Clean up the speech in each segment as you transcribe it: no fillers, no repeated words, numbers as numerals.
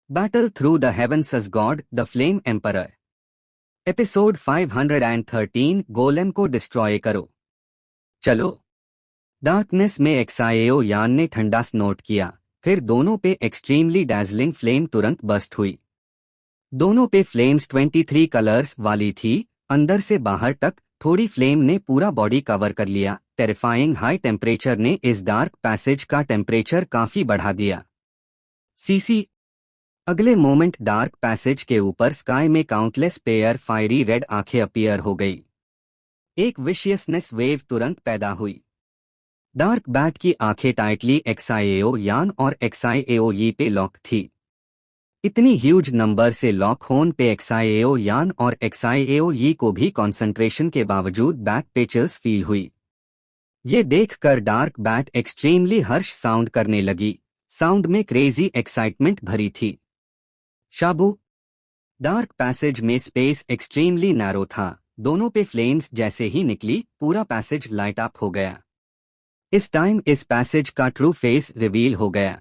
Battle through the heavens as God, the Flame Emperor. Episode 513 golem को destroy करो। चलो। Darkness में एक्साएओ यान ने ठंडा स्नोट किया, फिर दोनों पे एक्सट्रीमली डैजलिंग फ्लेम तुरंत बस्ट हुई। दोनों पे फ्लेम्स 23 कलर्स वाली थी, अंदर से बाहर तक। थोड़ी फ्लेम ने पूरा बॉडी कवर कर लिया। टेरिफाइंग हाई टेम्परेचर ने इस डार्क पैसेज का टेम्परेचर काफी बढ़ा दिया। सीसी अगले मोमेंट डार्क पैसेज के ऊपर स्काई में काउंटलेस पेयर फायरी रेड आंखें अपीयर हो गई। एक विशियसनेस वेव तुरंत पैदा हुई। डार्क बैट की आंखें टाइटली एक्साएओ यान और एक्साएओ यी पे लॉक थी। इतनी ह्यूज नंबर से लॉक होने पे एक्साएओ यान और एक्साएओ यी को भी कंसंट्रेशन के बावजूद बैक पे चिल्स फील हुई। ये देखकर डार्क बैट एक्सट्रीमली हर्ष साउंड करने लगी। साउंड में क्रेजी एक्साइटमेंट भरी थी। शाबू डार्क पैसेज में स्पेस एक्सट्रीमली नैरो था। दोनों पे फ्लेम्स जैसे ही निकली, पूरा पैसेज लाइट अप हो गया। इस टाइम इस पैसेज का ट्रू फेस रिवील हो गया।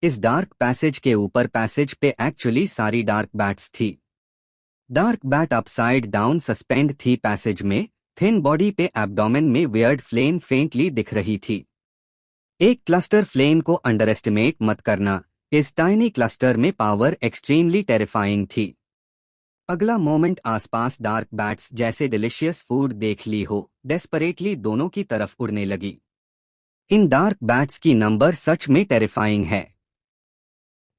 इस डार्क पैसेज के ऊपर पैसेज पे एक्चुअली सारी डार्क बैट्स थी। Dark bat upside down suspend थी पैसेज में। थिन बॉडी पे एब्डोमेन में वियर्ड फ्लेम फेंटली दिख रही थी। एक क्लस्टर फ्लेम को अंडरएस्टिमेट मत करना। इस टाइनी क्लस्टर में पावर एक्सट्रीमली टेरिफाइंग थी। अगला मोमेंट आसपास डार्क बैट्स जैसे डिलिशियस फूड देख ली हो, डेस्परेटली दोनों की तरफ उड़ने लगी। इन डार्क बैट्स की नंबर सच में टेरिफाइंग है,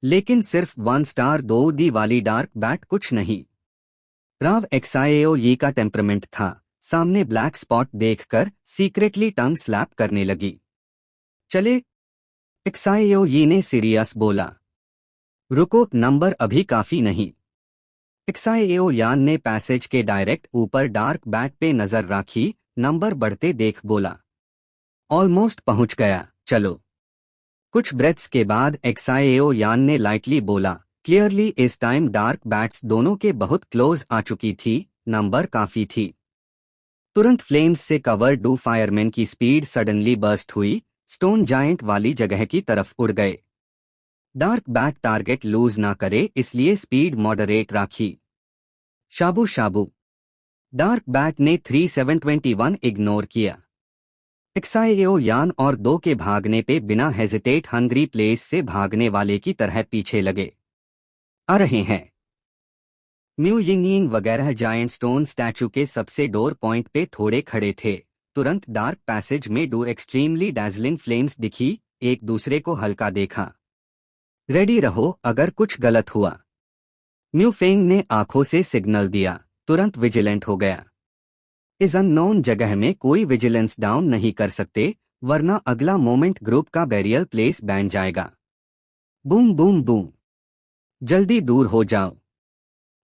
लेकिन सिर्फ 1 स्टार 2 दी वाली डार्क बैट कुछ नहीं। राव एक्साएओ यी का टेम्परमेंट था। सामने ब्लैक स्पॉट देखकर सीक्रेटली टंग स्लैप करने लगी। चले, एक्साएओ यी ने सीरियस बोला। रुको, नंबर अभी काफी नहीं। एक्साएओ यान ने पैसेज के डायरेक्ट ऊपर डार्क बैट पे नजर रखी, नंबर बढ़ते देख बोला। ऑलमोस्ट पहुंच गया, चलो। कुछ ब्रेथ्स के बाद एक्साएओ यान ने लाइटली बोला। क्लियरली इस टाइम डार्क बैट्स दोनों के बहुत क्लोज आ चुकी थी, नंबर काफी थी। तुरंत फ्लेम्स से कवर डू फायरमैन की स्पीड सडनली बर्स्ट हुई, स्टोन जायंट वाली जगह की तरफ उड़ गए। डार्क बैट टारगेट लूज ना करे इसलिए स्पीड मॉडरेट रखी। शाबू शाबू डार्क बैट ने 3721 इग्नोर किया। एक्साएओ यान और 2 के भागने पे बिना हेजिटेट हंग्री प्लेस से भागने वाले की तरह पीछे लगे आ रहे हैं। म्यू यिंग वगैरह जायंट स्टोन स्टैचू के सबसे डोर पॉइंट पे थोड़े खड़े थे। तुरंत डार्क पैसेज में 2 एक्सट्रीमली डैजलिंग फ्लेम्स दिखी, एक दूसरे को हल्का देखा। रेडी रहो अगर कुछ गलत हुआ। म्यू फेंग ने आंखों से सिग्नल दिया, तुरंत विजिलेंट हो गया। इस अननोन जगह में कोई विजिलेंस डाउन नहीं कर सकते, वरना अगला मोमेंट ग्रुप का बैरियर प्लेस बैन जाएगा। बूम बूम बूम, जल्दी दूर हो जाओ।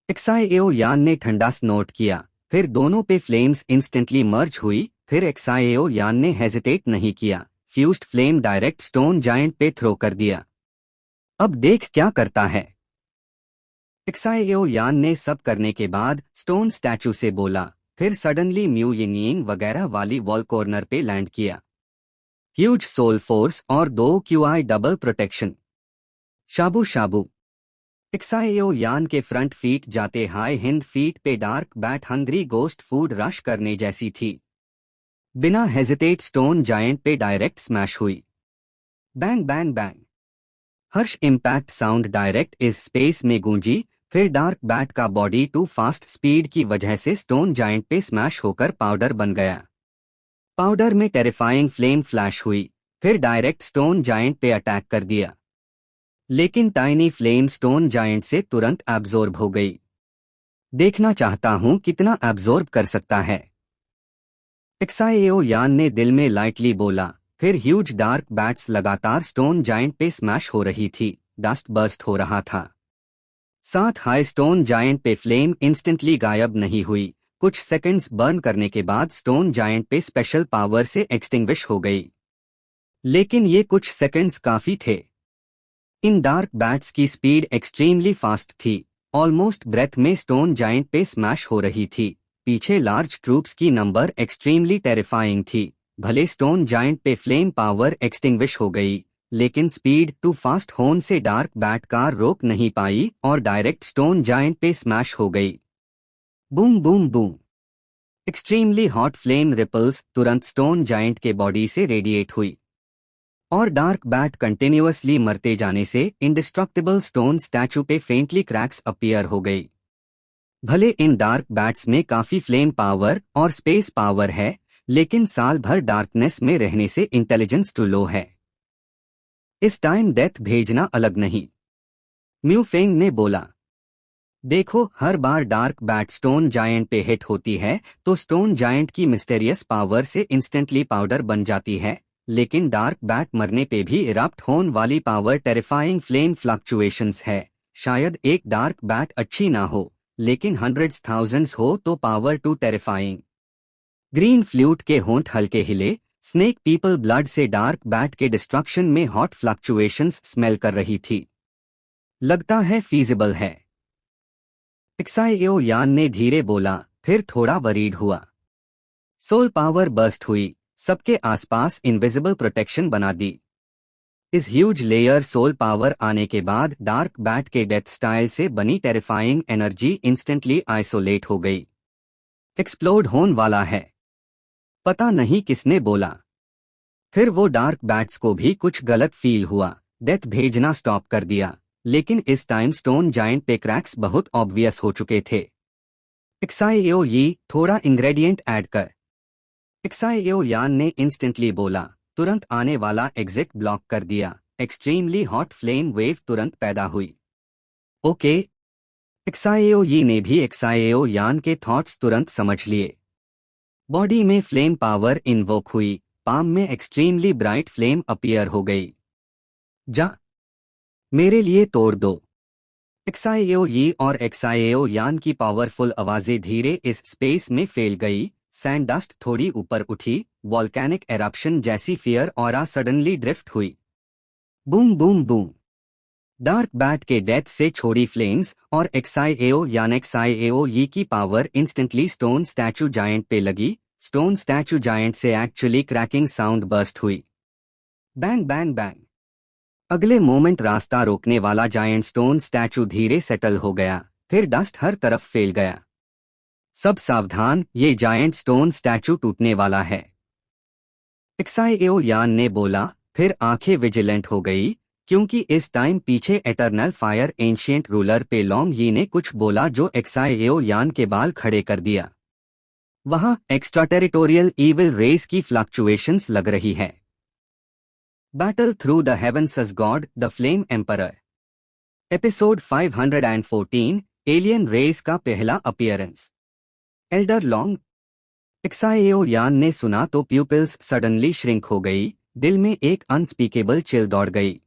एक्साएओ यान ने ठंडा स्नोट किया, फिर दोनों पे फ्लेम्स इंस्टेंटली मर्ज हुई। फिर एक्साएओ यान ने हेजिटेट नहीं किया, fused flame direct stone giant पे थ्रो कर दिया। अब देख क्या करता है। एक्साएओ यान ने सब करने के बाद स्टोन स्टैचू से बोला, फिर सडनली म्यू यिंग वगैरह वाली वॉल कॉर्नर पे लैंड किया। ह्यूज सोल फोर्स और 2 QI डबल प्रोटेक्शन। शाबू शाबू एक्साएओ यान के फ्रंट फीट जाते हाई हिंद फीट पे dark bat hungry ghost food rush करने जैसी थी। बिना हेजिटेट स्टोन जायंट पे डायरेक्ट स्मैश हुई। बैंग बैंग बैंग, हर्ष इम्पैक्ट साउंड डायरेक्ट इस स्पेस में गूंजी। फिर डार्क बैट का बॉडी टू फास्ट स्पीड की वजह से स्टोन जायंट पे स्मैश होकर पाउडर बन गया। पाउडर में टेरिफाइंग फ्लेम फ्लैश हुई, फिर डायरेक्ट स्टोन जायंट पे अटैक कर दिया। लेकिन टाइनी फ्लेम स्टोन जायंट से तुरंत एब्जॉर्ब हो गई। देखना चाहता हूं कितना एब्जॉर्ब कर सकता है। एक्साएओ यान ने दिल में लाइटली बोला। फिर ह्यूज डार्क बैट्स लगातार स्टोन जायंट पे स्मैश हो रही थी, डस्ट बर्स्ट हो रहा था। साथ हाई स्टोन जायंट पे फ्लेम इंस्टेंटली गायब नहीं हुई, कुछ सेकंड्स बर्न करने के बाद स्टोन जायंट पे स्पेशल पावर से एक्सटिंग्विश हो गई। लेकिन ये कुछ सेकंड्स काफी थे। इन डार्क बैट्स की स्पीड एक्सट्रीमली फास्ट थी, ऑलमोस्ट ब्रेथ में स्टोन जायंट पे स्मैश हो रही थी। पीछे लार्ज ट्रूप्स की नंबर एक्सट्रीमली टेरिफाइंग थी। भले स्टोन जायंट पे फ्लेम पावर एक्सटिंग्विश हो गई, लेकिन स्पीड टू फास्ट होने से डार्क बैट कार रोक नहीं पाई और डायरेक्ट स्टोन जायंट पे स्मैश हो गई। Boom boom boom. Extremely hot flame ripples तुरंत स्टोन जायंट के बॉडी से रेडिएट हुई और डार्क बैट कंटिन्यूअसली मरते जाने से इंडिस्ट्रक्टिबल स्टोन स्टैचू पे फेंटली क्रैक्स अपीयर हो गई। भले इन डार्क बैट्स में काफी फ्लेम पावर और स्पेस पावर है, लेकिन साल भर डार्कनेस में रहने से इंटेलिजेंस टू लो है। इस टाइम डेथ भेजना अलग नहीं। म्यूफेंग ने बोला। देखो, हर बार डार्क बैट स्टोन जायंट पे हिट होती है तो स्टोन जायंट की मिस्टेरियस पावर से इंस्टेंटली पाउडर बन जाती है, लेकिन डार्क बैट मरने पे भी इरप्ट होने वाली पावर टेरिफाइंग फ्लेम फ्लक्चुएशंस है। शायद एक डार्क बैट अच्छी ना हो, लेकिन हंड्रेड्स थाउजेंड्स हो तो power too terrifying. Green flute के होंठ हल्के हिले। स्नेक पीपल ब्लड से डार्क बैट के डिस्ट्रक्शन में हॉट फ्लक्चुएशंस स्मेल कर रही थी। लगता है फीजिबल है, एक्साएओ यान ने धीरे बोला, फिर थोड़ा वरीड हुआ। सोल पावर बर्स्ट हुई, सबके आसपास इनविजिबल प्रोटेक्शन बना दी। इस ह्यूज लेयर सोल पावर आने के बाद डार्क बैट के डेथ स्टाइल से बनी टेरिफाइंग एनर्जी इंस्टेंटली आइसोलेट हो गई। एक्सप्लोड होने वाला है। पता नहीं किसने बोला। फिर वो डार्क बैट्स को भी कुछ गलत फील हुआ, डेथ भेजना स्टॉप कर दिया, लेकिन इस टाइम स्टोन जायंट पे क्रैक्स बहुत ऑब्वियस हो चुके थे। एक्साएओ यी, थोड़ा इंग्रेडिएंट ऐड कर। एक्साएओ यान ने इंस्टेंटली बोला, तुरंत आने वाला एग्जिट ब्लॉक कर दिया। एक्सट्रीमली हॉट फ्लेम वेव तुरंत पैदा हुई। ओके। एक्साएओ यी ने भी एक्साएओ यान के थॉट्स तुरंत समझ लिए। बॉडी में फ्लेम पावर इन्वोक हुई, पाम में एक्सट्रीमली ब्राइट फ्लेम अपीयर हो गई। जा, मेरे लिए तोड़ दो। एक्साएओ यी और एक्साएओ यान की पावरफुल आवाजें धीरे इस स्पेस में फैल गई। सैंड डस्ट थोड़ी ऊपर उठी, वॉल्केनिक एरप्शन जैसी फियर ऑरा सडनली ड्रिफ्ट हुई। Boom boom boom. Dark bat के डेथ से छोड़ी फ्लेम्स और एक्साएओ यी की power instantly stone statue giant पे लगी। स्टोन स्टैचू जायंट से एक्चुअली क्रैकिंग साउंड बर्स्ट हुई। Bang bang bang. अगले मोमेंट रास्ता रोकने वाला जायंट स्टोन स्टैचू धीरे सेटल हो गया, फिर डस्ट हर तरफ फैल गया। सब सावधान, ये जायंट स्टोन स्टैचू टूटने वाला है। एक्साएओ यान ने बोला, फिर आंखें विजिलेंट हो गई, क्योंकि इस टाइम पीछे एटर्नल फायर एंशिएंट रूलर पे लॉन्ग यी ने कुछ बोला जो एक्साएओ यान के बाल खड़े कर दिया। वहां एक्स्ट्रा टेरिटोरियल ईविल रेस की फ्लक्चुएशंस लग रही है। Battle through the heavens as god the flame emperor. Episode 514, alien race का पहला अपीयरेंस। Elder long. एक्साएओ यान ने सुना तो प्यूपिल्स सडनली श्रिंक हो गई, दिल में एक अनस्पीकेबल चिल दौड़ गई।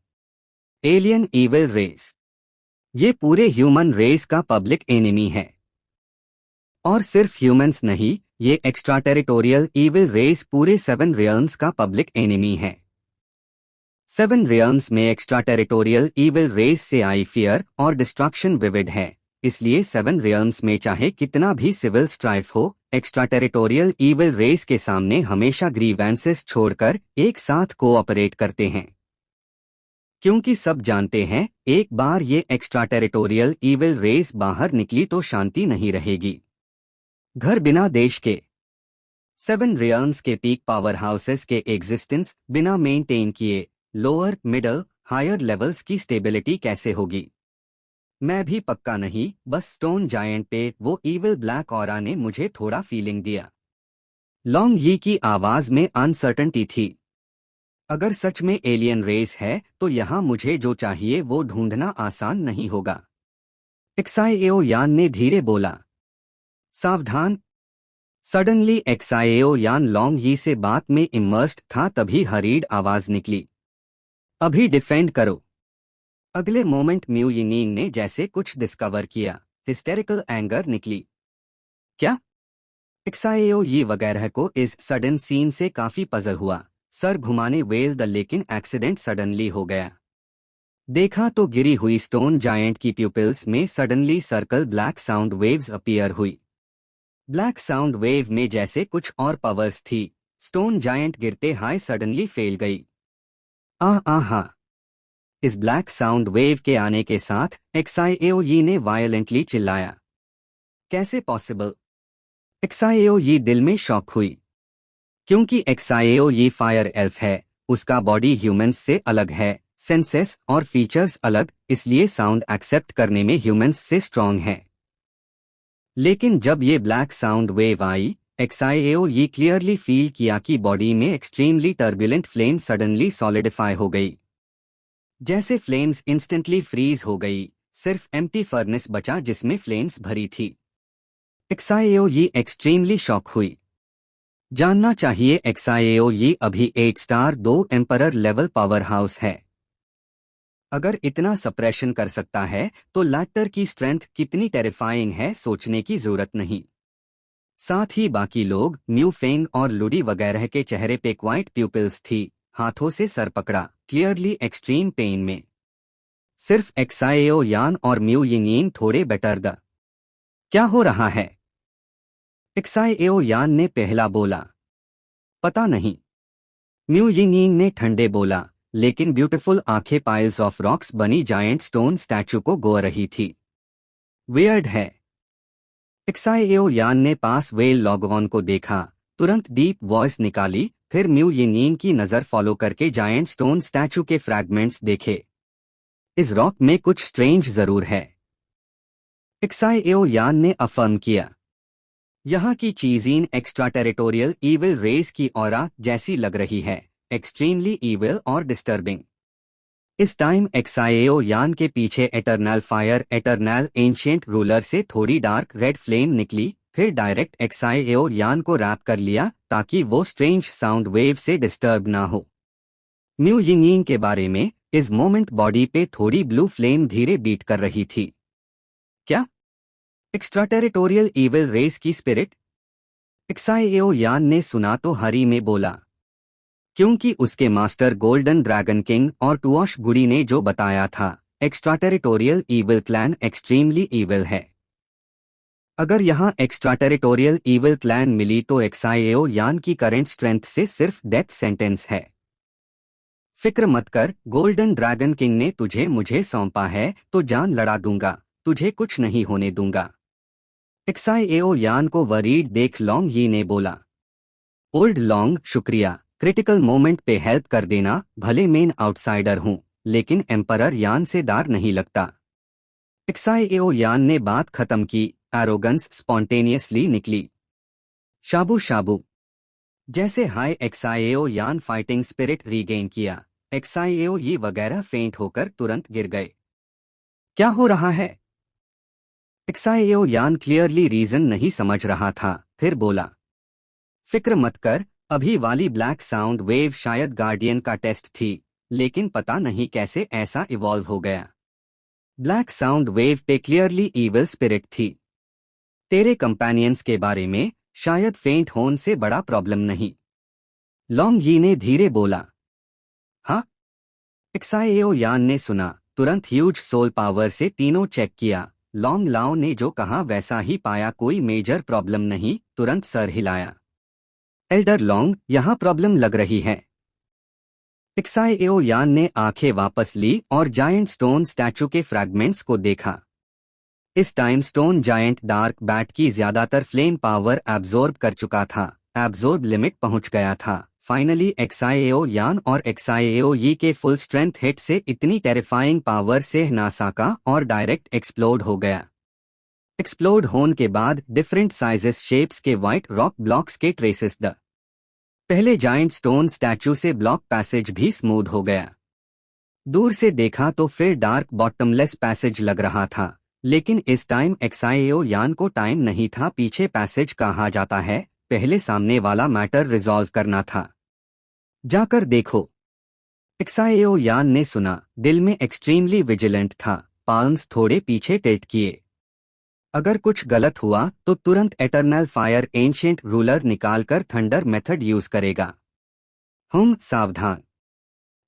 एलियन ईविल रेस, ये पूरे ह्यूमन रेस का पब्लिक एनिमी है। और सिर्फ ह्यूमंस नहीं, ये एक्स्ट्रा टेरिटोरियल ईविल रेस पूरे 7 रियल्म्स का पब्लिक एनिमी है। 7 रियल्म्स में एक्स्ट्रा टेरिटोरियल ईविल रेस से आई फियर और डिस्ट्रक्शन विविड है, इसलिए 7 रियल्म्स में चाहे कितना भी सिविल स्ट्राइफ हो, एक्स्ट्रा टेरिटोरियल ईविल रेस के सामने हमेशा ग्रीवेंसेस छोड़कर एक साथ कोऑपरेट करते हैं। क्योंकि सब जानते हैं, एक बार ये एक्स्ट्रा टेरिटोरियल ईविल रेस बाहर निकली तो शांति नहीं रहेगी। घर बिना देश के। 7 रियल्म्स के पीक पावर हाउसेस के एग्जिस्टेंस बिना मेंटेन किए लोअर, मिडल, हायर लेवल्स की स्टेबिलिटी कैसे होगी? मैं भी पक्का नहीं, बस स्टोन जायंट पे वो ईविल ब्लैक ऑरा ने मुझे थोड़ा फीलिंग दिया। लॉन्ग यी की आवाज में अनसर्टेनिटी थी। अगर सच में एलियन रेस है तो यहाँ मुझे जो चाहिए वो ढूंढना आसान नहीं होगा। एक्साएओ यान ने धीरे बोला। सावधान। सडनली एक्साएओ यान लॉन्ग यी से बात में इमर्स्ड था, तभी हरीड आवाज निकली, अभी डिफेंड करो। अगले मोमेंट म्यू यिनिंग ने जैसे कुछ डिस्कवर किया, हिस्टेरिकल एंगर निकली। क्या? एक्साएओ यी वगैरह को इस सडन सीन से काफी पजल हुआ, सर घुमाने वेल द लेकिन एक्सीडेंट सडनली हो गया। देखा तो गिरी हुई स्टोन जायंट की प्यूपिल्स में suddenly circle black sound waves appear हुई। ब्लैक साउंड वेव में जैसे कुछ और पावर्स थी। स्टोन जायंट गिरते हाय सडनली फेल गई। आहा, इस ब्लैक साउंड वेव के आने के साथ एक्साएओ यी ने वायलेंटली चिल्लाया। कैसे पॉसिबल? एक्साएओ यी दिल में शॉक हुई, क्योंकि एक्साएओ यी फायर एल्फ है, उसका बॉडी ह्यूमंस से अलग है, सेंसेस और फीचर्स अलग, इसलिए साउंड एक्सेप्ट करने में ह्यूमंस से स्ट्रॉन्ग है। लेकिन जब ये ब्लैक साउंड वेव आई, एक्साएओ यी क्लियरली फील किया कि बॉडी में extremely turbulent flame suddenly solidify हो गई। जैसे फ्लेम्स इंस्टेंटली फ्रीज हो गई, सिर्फ एम्प्टी फर्नेस बचा जिसमें फ्लेम्स भरी थी। एक्साएओ यी एक्सट्रीमली शॉक हुई। जानना चाहिए एक्साएओ यी अभी 8 star 2 emperor level power house है। अगर इतना सप्रेशन कर सकता है तो लैटर की स्ट्रेंथ कितनी टेरिफाइंग है सोचने की जरूरत नहीं। साथ ही बाकी लोग म्यू फेंग और लुडी वगैरह के चेहरे पे क्वाइट प्यूपिल्स थी, हाथों से सर पकड़ा, क्लियरली एक्सट्रीम पेन में। सिर्फ एक्साएओ यान और म्यू यिंग थोड़े बेटर द। क्या हो रहा है? एक्साएओ यान ने पहला बोला। पता नहीं, म्यू यिंग ने ठंडे बोला, लेकिन ब्यूटीफुल आंखें पाइल्स ऑफ रॉक्स बनी जायंट स्टोन स्टैचू को गो रही थी। वियर्ड है। एक्साएओ यान ने पास वेल लॉगऑन को देखा, तुरंत डीप वॉइस निकाली, फिर म्यू यिंग की नजर फॉलो करके जायंट स्टोन स्टैचू के फ्रैगमेंट्स देखे। इस रॉक में कुछ स्ट्रेंज जरूर है, एक्साएओ यान ने अफर्म किया। यहाँ की चीज़ीन एक्स्ट्रा टेरिटोरियल ईविल रेस की ऑरा जैसी लग रही है, एक्सट्रीमली ईविल और डिस्टर्बिंग। इस टाइम एक्साएओ यान के पीछे eternal fire eternal ancient ruler से थोड़ी डार्क रेड फ्लेम निकली, फिर डायरेक्ट एक्साएओ यान को रैप कर लिया ताकि वो स्ट्रेंज साउंड वेव से डिस्टर्ब ना हो। म्यू यिंग के बारे में, इस मोमेंट बॉडी पे थोड़ी ब्लू फ्लेम धीरे बीट कर रही थी। क्या? एक्स्ट्रा टेरिटोरियल ईविल रेस की स्पिरिट? एक्साएओ यान ने सुना तो हरी में बोला, क्योंकि उसके मास्टर गोल्डन ड्रैगन किंग और टुओश गुडी ने जो बताया था, extra territorial evil clan extremely evil है। अगर यहाँ एक्स्ट्रा टेरिटोरियल ईविल क्लैन मिली तो एक्साएओ यान की करंट स्ट्रेंथ से सिर्फ डेथ सेंटेंस है। फिक्र मत कर, गोल्डन ड्रैगन किंग ने तुझे मुझे सौंपा है तो जान लड़ा दूंगा, तुझे कुछ नहीं होने दूंगा। एक्साएओ यान को वरीड देख लॉन्ग यी ने बोला। ओल्ड लॉन्ग, शुक्रिया, क्रिटिकल मोमेंट पे हेल्प कर देना, भले मेन आउटसाइडर हूं, लेकिन एम्परर यान से दार नहीं लगता। एक्साएओ यान ने बात खत्म की, एरोगेंस स्पॉन्टेनियसली निकली। शाबू शाबू। जैसे हाय एक्साएओ यान फाइटिंग स्पिरिट रीगेन किया, एक्साएओ यी वगैरह फेंट होकर तुरंत गिर गए। क्या हो रहा है? एक्साएओ यान क्लियरली रीजन नहीं समझ रहा था, फिर बोला, फिक्र मत कर, अभी वाली ब्लैक साउंड वेव शायद गार्डियन का टेस्ट थी, लेकिन पता नहीं कैसे ऐसा इवॉल्व हो गया। ब्लैक साउंड वेव पे क्लियरली ईविल स्पिरिट थी। तेरे कंपेनियंस के बारे में शायद फेंट होने से बड़ा प्रॉब्लम नहीं। लॉन्ग यी ने धीरे बोला। हाँ? एक्साएओ यान ने सुना, तुरंत ह्यूज सोल पावर से तीनों चेक किया। लॉन्ग लाओ ने जो कहा वैसा ही पाया, कोई मेजर प्रॉब्लम नहीं, तुरंत सर हिलाया। एल्डर लॉन्ग, यहाँ प्रॉब्लम लग रही है। एक्साएओ यान ने आंखें वापस ली और जायंट स्टोन स्टैचू के फ्रैगमेंट्स को देखा। इस time stone giant dark bat की ज्यादातर फ्लेम पावर एब्जॉर्ब कर चुका था, एब्जॉर्ब लिमिट पहुंच गया था। फाइनली एक्साएओ यान और एक्साएओ यी के फुल स्ट्रेंथ हिट से इतनी टेरिफाइंग पावर से ना सका और डायरेक्ट एक्सप्लोड हो गया। एक्सप्लोड होने के बाद डिफरेंट साइजेस शेप्स के व्हाइट रॉक ब्लॉक्स के ट्रेसेस द पहले जायंट स्टोन स्टैचू से ब्लॉक पैसेज भी स्मूथ हो गया। दूर से देखा तो फिर डार्क बॉटमलेस पैसेज लग रहा था, लेकिन इस टाइम एक्साएओ यान को टाइम नहीं था पीछे पैसेज कहा जाता है, पहले सामने वाला मैटर रिजॉल्व करना था। जाकर देखो। एक्साएओ यान ने सुना, दिल में एक्सट्रीमली विजिलेंट था, पाल्म्स थोड़े पीछे टिल्ट किए। अगर कुछ गलत हुआ तो तुरंत एटर्नल फायर एंशिएंट रूलर निकालकर थंडर मेथड यूज करेगा। सावधान,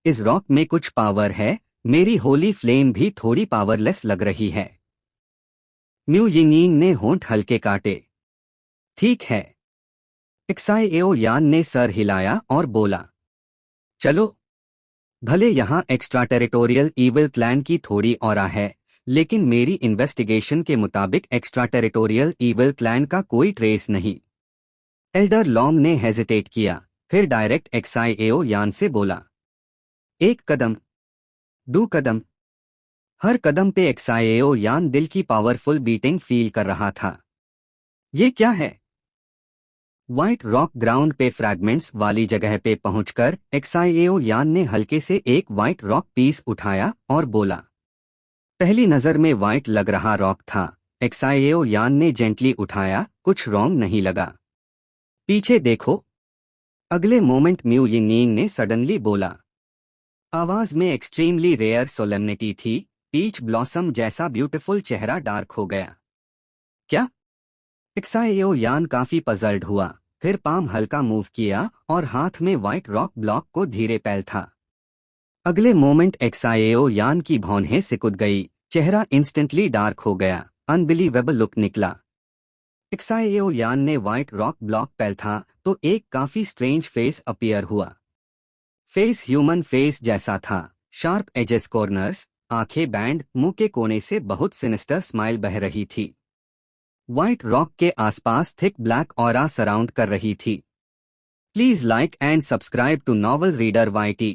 इस रॉक में कुछ पावर है, मेरी होली फ्लेम भी थोड़ी पावरलेस लग रही है। म्यू यिंग ने होंठ हल्के काटे। ठीक है। एक्साएओ यान ने सर हिलाया और बोला, चलो भले यहाँ एक्स्ट्रा टेरिटोरियल ईविल क्लैन की थोड़ी ऑरा है, लेकिन मेरी इन्वेस्टिगेशन के मुताबिक एक्स्ट्रा टेरिटोरियल ईविल क्लैन का कोई ट्रेस नहीं। एल्डर लॉन्ग ने हेजिटेट किया, फिर डायरेक्ट एक्साईएओ यान से बोला, 1 कदम, 2 कदम। हर कदम पे एक्साईएओ यान दिल की पावरफुल बीटिंग फील कर रहा था। ये क्या है? व्हाइट रॉक ग्राउंड पे फ्रैगमेंट्स वाली जगह पे पहुंचकर एक्साईएओ यान ने हल्के से एक व्हाइट रॉक पीस उठाया और बोला। पहली नजर में व्हाइट लग रहा रॉक था। एक्साईएओ यान ने जेंटली उठाया, कुछ रॉन्ग नहीं लगा। पीछे देखो। अगले मोमेंट म्यू यिंग ने सडनली बोला। आवाज में एक्सट्रीमली रेयर सोलेमनिटी थी। पीच ब्लॉसम जैसा ब्यूटीफुल चेहरा डार्क हो गया। क्या? एक्साईएओ यान काफी पजल्ड हुआ, फिर पाम हल्का मूव किया और हाथ में व्हाइट रॉक ब्लॉक को धीरे पैल था। अगले मोमेंट एक्साईएओ यान की भौंहें सिकुड़ गई, चेहरा इंस्टेंटली डार्क हो गया, अनबिलीवेबल लुक निकला। एक्साईएओ यान ने व्हाइट रॉक ब्लॉक पैल था तो एक काफी स्ट्रेंज फेस अपीयर हुआ। फेस ह्यूमन फेस जैसा था, शार्प एजेस, कॉर्नर्स, आंखें बैंड, मुंह के कोने से बहुत सिनिस्टर स्माइल बह रही थी। व्हाइट रॉक के आसपास थिक ब्लैक ऑरा सराउंड कर रही थी। Please like and subscribe to novel reader YT।